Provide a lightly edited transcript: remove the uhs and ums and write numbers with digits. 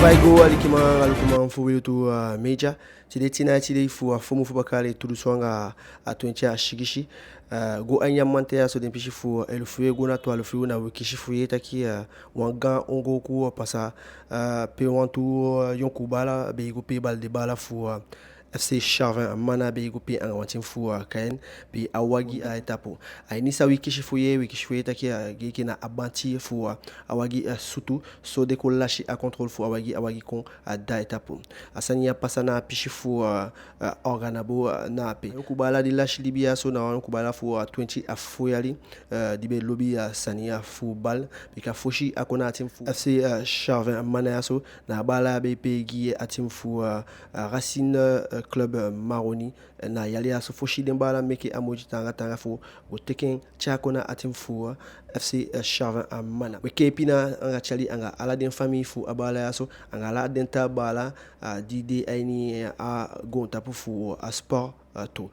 Vai go alikima mfuwili tu meja tide tina tide fu fomu fu bakale tudu swanga atwencha shigishi go anya mante ya so den pishi fu elufuye go na to elufuye na wikishi fu yeta ki wanga ongo ku pasa pe wantu yonku bala be go pe bal de bala fu FC Charvin mana be go pe an wantin fu kaen pe awagi a etapo ai ni sa wikishi fu yeta ki ge na abanti fu awagi sutu so de ko lashi a control fu awagi kon da etapo asani ya pasana pishi fu organabo na pe kubala di lashi libia so na kubala fu 20 afoyali dibe lobby sania fu bal bika foshi akona team fu FC Charvin mana so na bala be pe gi atim fu Racine Club Maroni na yali aso foshi den bala meke amoji tanga fu go teken chakona atim fu FC Charvin mana we kepina anga chali anga ala den famille fu abala yaso anga la denta bala dide aini a gonta fu a sport to